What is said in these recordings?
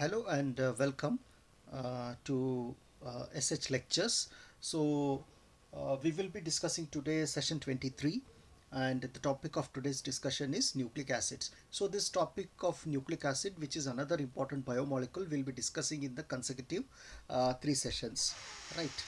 Hello and welcome to SH Lectures. We will be discussing today session 23, and the topic of today's discussion is nucleic acids. So, this topic of nucleic acid, which is another important biomolecule, we'll be discussing in the consecutive three sessions. Right.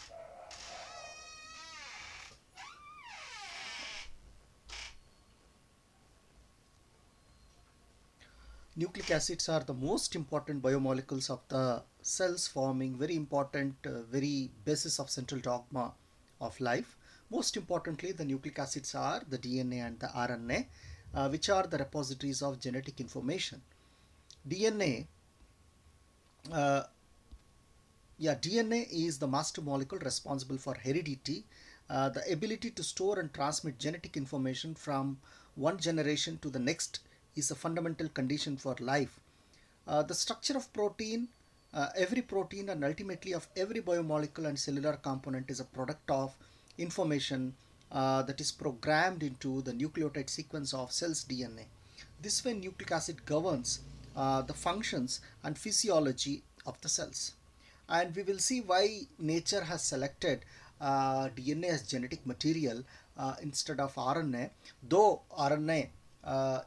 Nucleic acids are the most important biomolecules of the cells, forming very important, very basis of central dogma of life. Most importantly, the nucleic acids are the DNA and the RNA, which are the repositories of genetic information. DNA, uh, DNA is the master molecule responsible for heredity, the ability to store and transmit genetic information from one generation to the next is a fundamental condition for life. The structure of protein, every protein and ultimately of every biomolecule and cellular component is a product of information that is programmed into the nucleotide sequence of cell's DNA. This way, nucleic acid governs the functions and physiology of the cells. And we will see why nature has selected DNA as genetic material instead of RNA, though RNA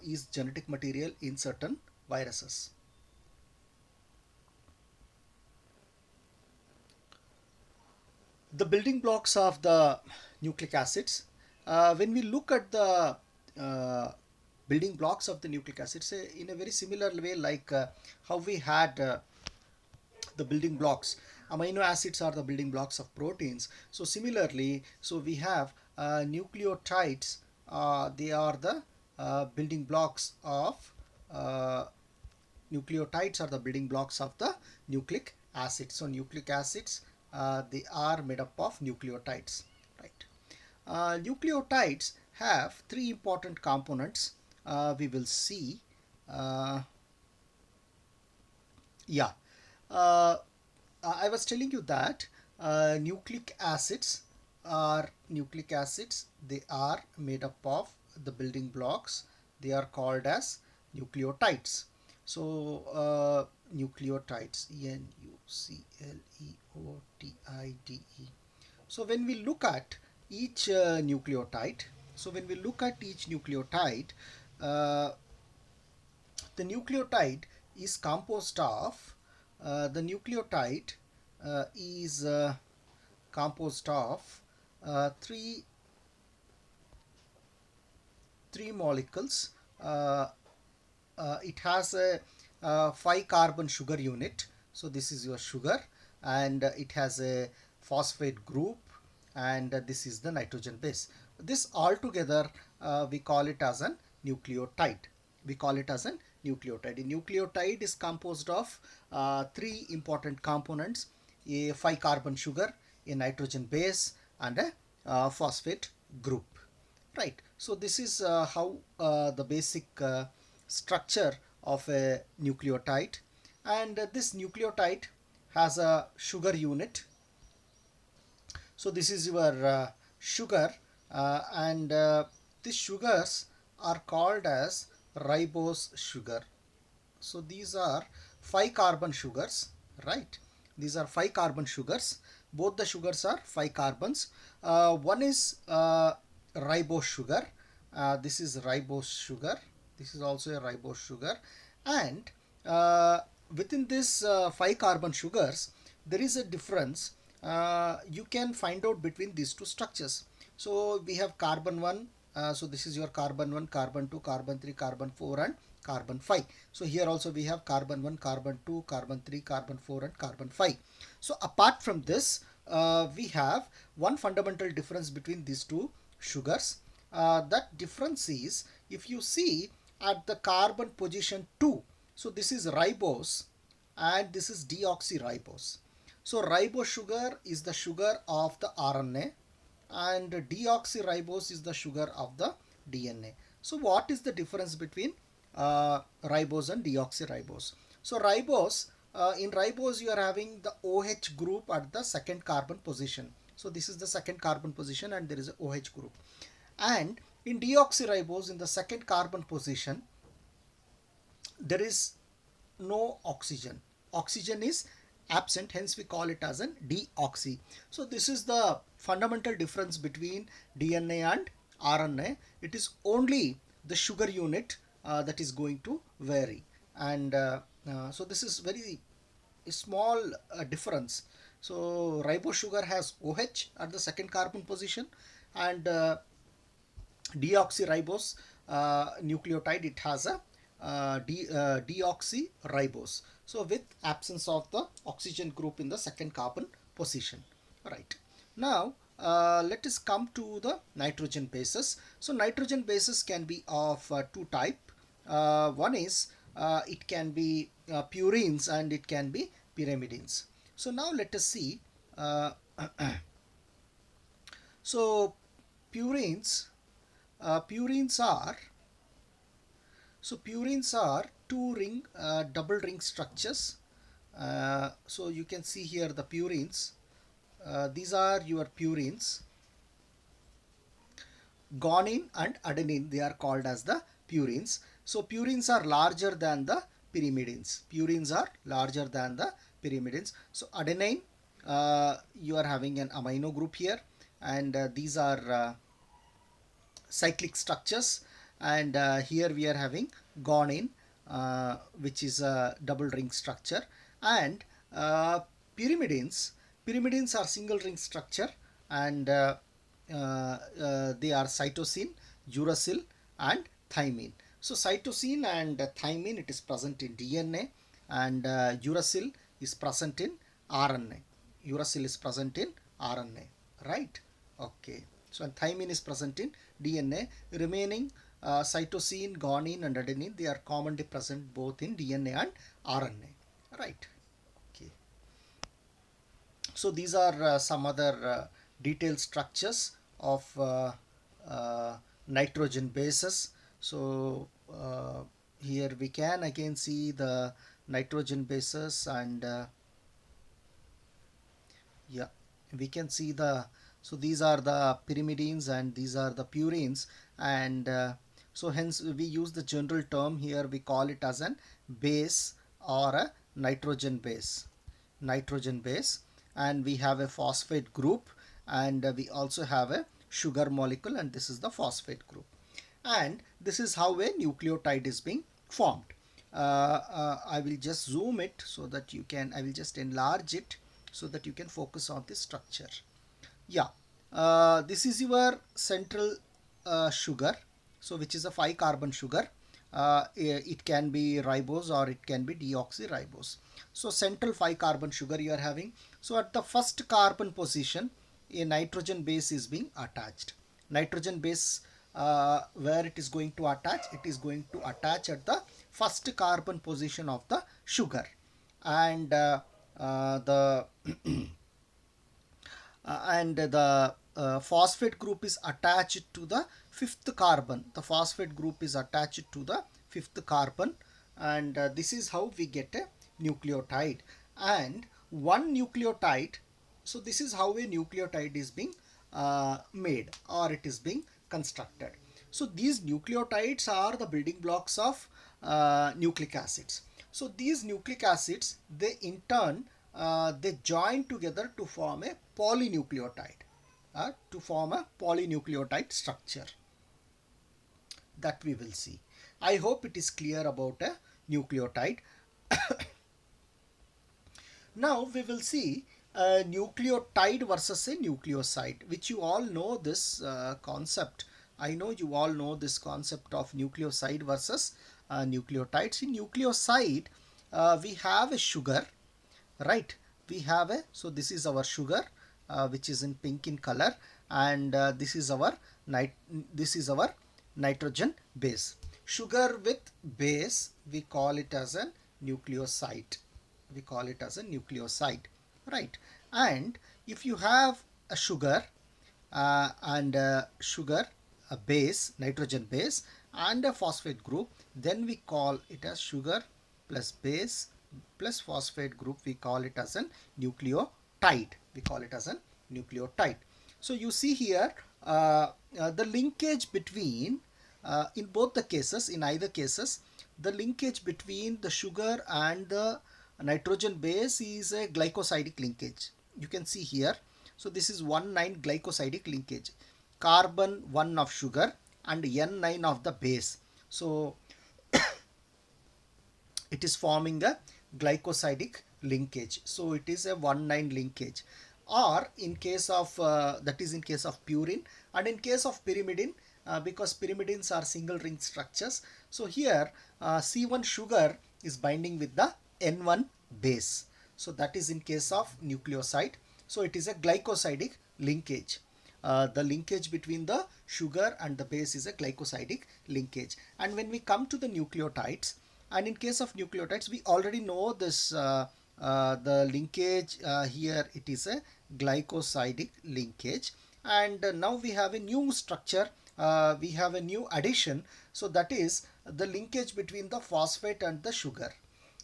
is genetic material in certain viruses. The building blocks of the nucleic acids. When we look at the uh, building blocks of the nucleic acids in a very similar way, like how we had the building blocks, amino acids are the building blocks of proteins. So similarly, so we have nucleotides. They are the building blocks of uh, nucleotides are the building blocks of the nucleic acids. So nucleic acids, they are made up of nucleotides, right? Nucleotides have three important components. We will see. Uh, yeah, uh, I was telling you that nucleic acids. They are made up of the building blocks. They are called as nucleotides. So nucleotides, Nucleotide. So when we look at each nucleotide, uh, the nucleotide is composed of the nucleotide is composed of three molecules. It has a 5 carbon sugar unit. So this is your sugar, and it has a phosphate group, and this is the nitrogen base. This altogether we call it as an nucleotide. We call it as a nucleotide. A nucleotide is composed of three important components: a 5 carbon sugar, a nitrogen base, and a phosphate group. Right. So this is how the basic structure of a nucleotide, and this nucleotide has a sugar unit. So this is your sugar, and these sugars are called as ribose sugar. So these are 5 carbon sugars, right? These are 5 carbon sugars. Both the sugars are 5 carbons. One is ribose sugar. This is ribose sugar. This is also a ribose sugar. And uh, within this 5 carbon sugars, there is a difference. You can find out between these two structures. So we have carbon 1. So this is your carbon 1, carbon 2, carbon 3, carbon 4, and carbon 5. So here also we have carbon 1, carbon 2, carbon 3, carbon 4, and carbon 5. So apart from this, we have one fundamental difference between these two sugars. That difference is, if you see at the carbon position 2, so this is ribose and this is deoxyribose. So ribose sugar is the sugar of the RNA, and deoxyribose is the sugar of the DNA. So what is the difference between ribose and deoxyribose? So in ribose you are having the OH group at the second carbon position. So this is the second carbon position, and there is a OH group. And in deoxyribose, in the second carbon position, there is no oxygen. oxygen is absent, hence we call it as an deoxy. So this is the fundamental difference between DNA and RNA. It is only the sugar unit that is going to vary, and so this is very small difference. So ribose sugar has OH at the second carbon position, and deoxyribose nucleotide, it has a deoxyribose, so with absence of the oxygen group in the second carbon position. Right, now let us come to the nitrogen bases. So nitrogen bases can be of two type. One is it can be purines and it can be pyrimidines. So now let us see. So purines, purines are, so purines are two ring double ring structures. So you can see here the purines. These are your purines. Guanine and adenine, they are called as the purines. So purines are larger than the pyrimidines. Purines are larger than the pyrimidines. So adenine, you are having an amino group here, and these are cyclic structures, and here we are having guanine, which is a double ring structure, and pyrimidines. Pyrimidines are single ring structure, and they are cytosine, uracil, and thymine. So cytosine and thymine, it is present in DNA, and uracil is present in RNA. Uracil is present in RNA, right? Okay. So and thymine is present in DNA. Remaining cytosine, guanine, and adenine, they are commonly present both in DNA and RNA, right? Okay. So these are some other detailed structures of nitrogen bases. So here we can again see the nitrogen bases, and yeah, we can see the, so these are the pyrimidines and these are the purines, and so hence we use the general term here, we call it as an base or a nitrogen base. Nitrogen base, and we have a phosphate group, and we also have a sugar molecule, and this is the phosphate group, and this is how a nucleotide is being formed. I will just zoom it so that you can, I will just enlarge it so that you can focus on this structure. Yeah, this is your central sugar, so which is a 5 carbon sugar. It can be ribose or it can be deoxyribose. So central 5 carbon sugar you are having. So at the first carbon position, a nitrogen base is being attached. Nitrogen base, where it is going to attach, it is going to attach at the first carbon position of the sugar, and the and the phosphate group is attached to the fifth carbon. The phosphate group is attached to the fifth carbon, and this is how we get a nucleotide. And one nucleotide, so this is how a nucleotide is being made, or it is being constructed. So these nucleotides are the building blocks of nucleic acids. So these nucleic acids, they in turn they join together to form a polynucleotide, structure that we will see. I hope it is clear about a nucleotide. Now we will see a nucleotide versus a nucleoside, which you all know this concept. I know you all know this concept of nucleoside versus nucleotides. In nucleoside, we have a sugar, right? We have a, so this is our sugar, which is in pink in color, and this is our nitrogen base. Sugar with base, we call it as a nucleoside. We call it as a nucleoside, right? And if you have a sugar and sugar, a base, nitrogen base, and a phosphate group, then we call it as sugar plus base plus phosphate group. We call it as a nucleotide. We call it as a nucleotide. So you see here the linkage between, in both the cases, in either cases, the linkage between the sugar and the nitrogen base is a glycosidic linkage. You can see here. So this is 1,9 glycosidic linkage. Carbon 1 of sugar and N9 of the base. So it is forming a glycosidic linkage. So it is a 1,9 linkage. Or in case of that is in case of purine, and in case of pyrimidine, because pyrimidines are single ring structures. So here C1 sugar is binding with the N1 base. So that is in case of nucleoside. So it is a glycosidic linkage. The linkage between the sugar and the base is a glycosidic linkage. And when we come to the nucleotides, and in case of nucleotides, we already know this the linkage here, it is a glycosidic linkage. And now we have a new structure, we have a new addition. So that is the linkage between the phosphate and the sugar.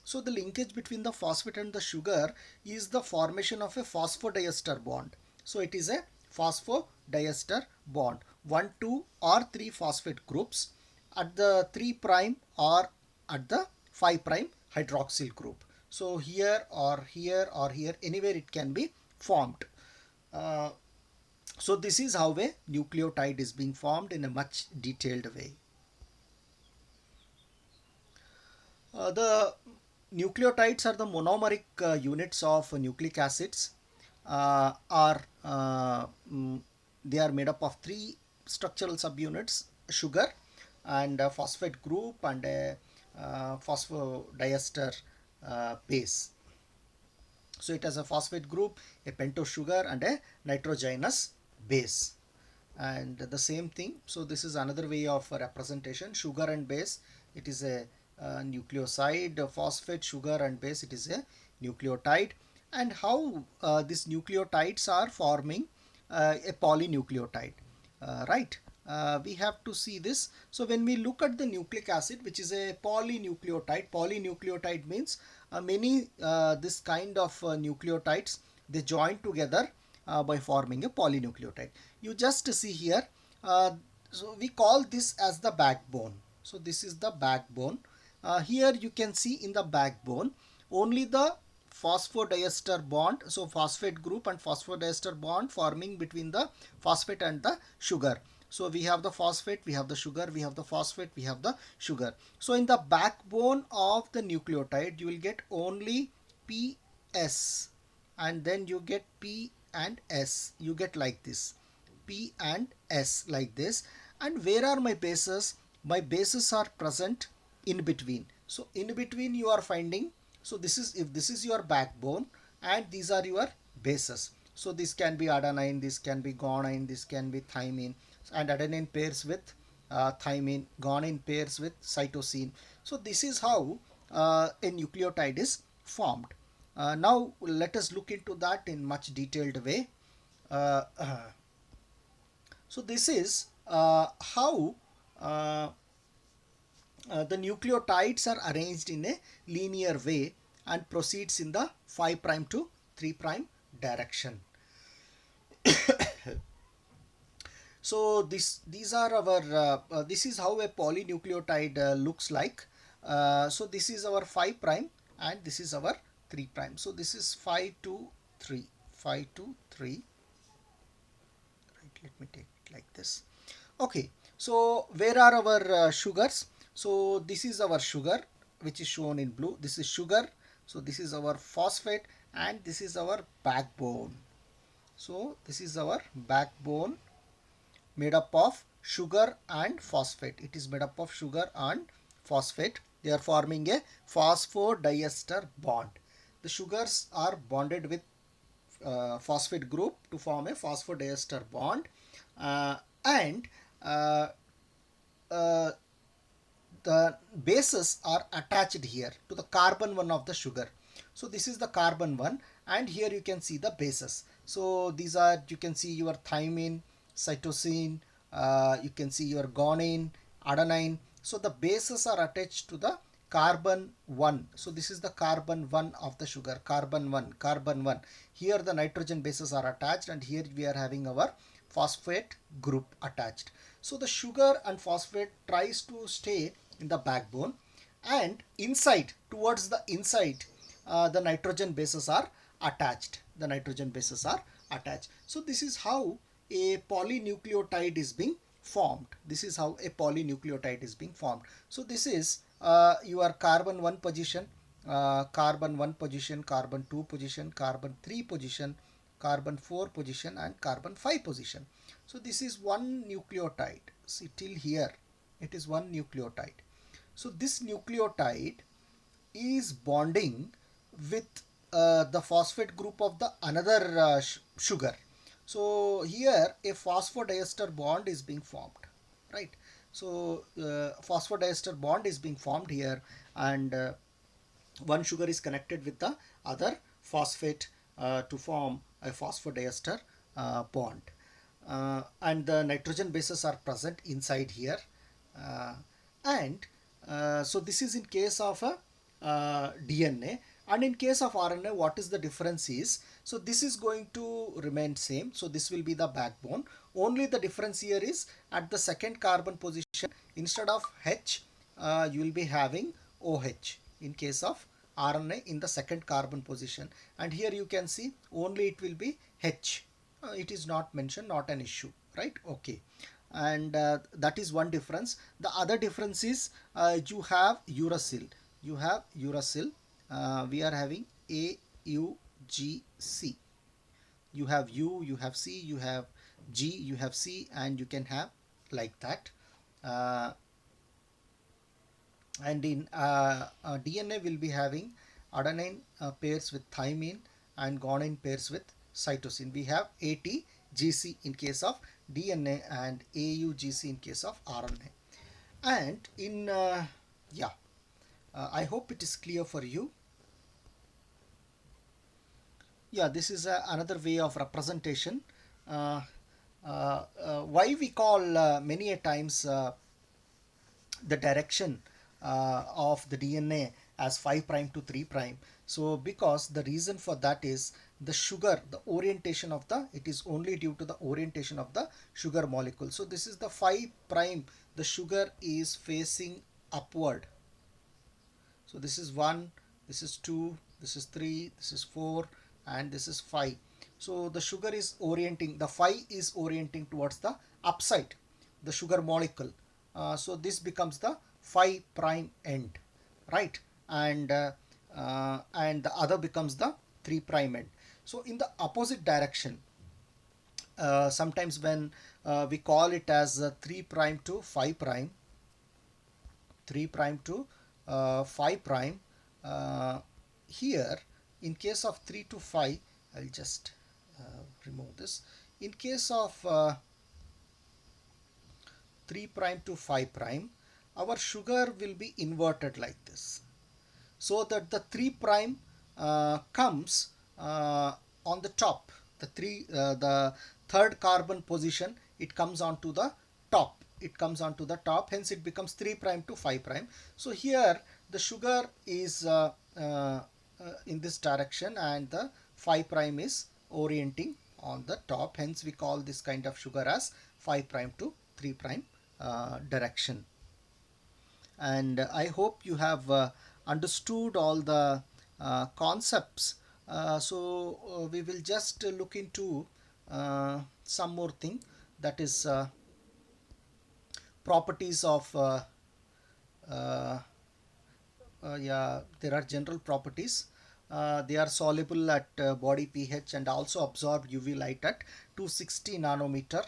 So the linkage between the phosphate and the sugar is the formation of a phosphodiester bond. So it is a phosphodiester bond. 1, 2 or 3 phosphate groups at the 3' or at the 5' hydroxyl group. So here or here or here, anywhere it can be formed. So this is how a nucleotide is being formed in a much detailed way. The nucleotides are the monomeric units of nucleic acids. They are made up of 3 structural subunits: sugar and a phosphate group and a phosphodiester base. So it has a phosphate group, a pentose sugar and a nitrogenous base. And the same thing, so this is another way of representation: sugar and base, it is a nucleoside; phosphate, sugar and base, it is a nucleotide. And how these nucleotides are forming a polynucleotide, right? We have to see this. So when we look at the nucleic acid, which is a polynucleotide means many this kind of nucleotides, they join together by forming a polynucleotide. You just see here, so we call this as the backbone. So this is the backbone. Here you can see in the backbone only the phosphodiester bond, so phosphate group and phosphodiester bond forming between the phosphate and the sugar. So we have the phosphate, we have the sugar, we have the phosphate, we have the sugar. So in the backbone of the nucleotide, you will get only PS, and then you get P and S. You get like this, P and S, like this. And where are my bases? My bases are present in between. So in between you are finding, so this is, if this is your backbone and these are your bases. So this can be adenine, this can be guanine, this can be thymine, and adenine pairs with thymine, guanine pairs with cytosine. So this is how a nucleotide is formed. Now let us look into that in much detailed way. Uh, so this is how the nucleotides are arranged in a linear way and proceeds in the 5' to 3' direction. So these are our this is how a polynucleotide looks like. So this is our 5' and this is our 3'. So this is 5 to 3, 5 to 3. Right, let me take it like this. Okay, so where are our sugars? So this is our sugar, which is shown in blue. This is sugar. So this is our phosphate and this is our backbone. So this is our backbone made up of sugar and phosphate. It is made up of sugar and phosphate. They are forming a phosphodiester bond. The sugars are bonded with phosphate group to form a phosphodiester bond, and the bases are attached here to the carbon 1 of the sugar. So this is the carbon 1 and here you can see the bases. So these are, you can see your thymine, cytosine, you can see your guanine, adenine. So the bases are attached to the carbon 1. So this is the carbon 1 of the sugar, carbon 1, carbon 1. Here the nitrogen bases are attached and here we are having our phosphate group attached. So the sugar and phosphate tries to stay in the backbone, and inside, towards the inside, the nitrogen bases are attached. The nitrogen bases are attached. So this is how a polynucleotide is being formed. This is how a polynucleotide is being formed. So this is your carbon 1 position, carbon 1 position, carbon 2 position, carbon 3 position, carbon 4 position, and carbon 5 position. So this is one nucleotide. See, till here it is one nucleotide. So this nucleotide is bonding with the phosphate group of the another sugar. So here a phosphodiester bond is being formed, right? So phosphodiester bond is being formed here, and one sugar is connected with the other phosphate to form a phosphodiester bond, and the nitrogen bases are present inside here, uh, and so this is in case of a DNA, and in case of RNA what is the difference is, so this is going to remain same, so this will be the backbone. Only the difference here is at the second carbon position, instead of H you will be having OH in case of RNA in the second carbon position, and here you can see only it will be H. It is not mentioned, not an issue, right? Okay, and that is one difference. The other difference is you have uracil. You have uracil. We are having AUGC. You have U, you have C, you have G, you have C, and you can have like that. Uh, and in DNA will be having adenine pairs with thymine and guanine pairs with cytosine. We have ATGC in case of DNA and AUGC in case of RNA. And in yeah, I hope it is clear for you. Yeah, this is another way of representation. uh, why we call many a times the direction of the DNA as 5 prime to 3 prime. So because the reason for that is the sugar, the orientation of the, it is only due to the orientation of the sugar molecule. So this is the 5 prime, the sugar is facing upward. So this is 1, this is 2, this is 3, this is 4, and this is 5. So the sugar is orienting, the 5 is orienting towards the upside, the sugar molecule. So this becomes the 5 prime end, right? And the other becomes the 3 prime end. So in the opposite direction, sometimes when we call it as 3 prime to 5 prime, 3 prime to 5 prime, here in case of 3 to 5, I'll just remove this. In case of 3 prime to 5 prime, our sugar will be inverted like this, so that the 3 prime comes on the top. The third carbon position, it comes onto the top, it comes onto the top, hence it becomes 3 prime to 5 prime. So here the sugar is in this direction, and the 5 prime is orienting on the top, hence we call this kind of sugar as 5 prime to 3 prime direction. And I hope you have understood all the concepts. So we will just look into some more thing, that is properties of uh, yeah, there are general properties. They are soluble at body pH and also absorb UV light at 260 nanometer.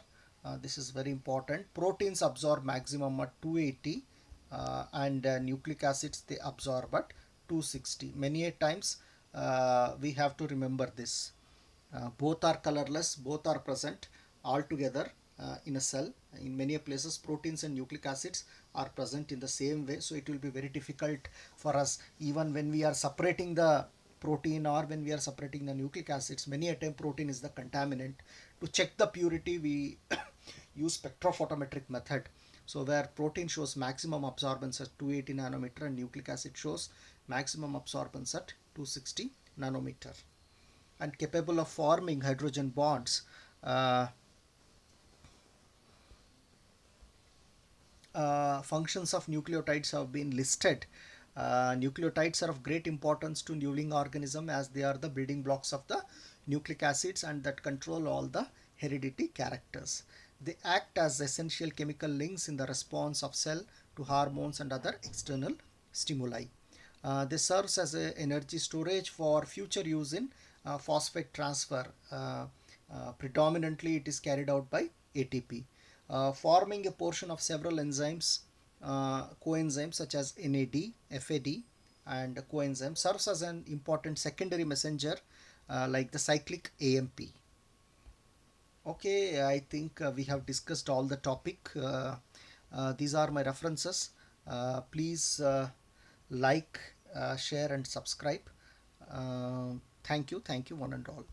This is very important. Proteins absorb maximum at 280, and nucleic acids they absorb at 260. Many a times we have to remember this. Both are colorless, both are present all together in a cell. In many places proteins and nucleic acids are present in the same way, so it will be very difficult for us even when we are separating the protein or when we are separating the nucleic acids. Many a time protein is the contaminant. To check the purity we use spectrophotometric method, so where protein shows maximum absorbance at 280 nanometer and nucleic acid shows maximum absorbance at 260 nanometer, and capable of forming hydrogen bonds. Functions of nucleotides have been listed Nucleotides are of great importance to living organism as they are the building blocks of the nucleic acids and that control all the heredity characters. They act as essential chemical links in the response of cell to hormones and other external stimuli. This serves as a energy storage for future use in phosphate transfer. Predominantly, it is carried out by ATP, forming a portion of several enzymes, coenzymes such as NAD, FAD, and coenzyme serves as an important secondary messenger like the cyclic AMP. Okay, I think we have discussed all the topic. These are my references. Please like, share, and subscribe. Thank you, one and all.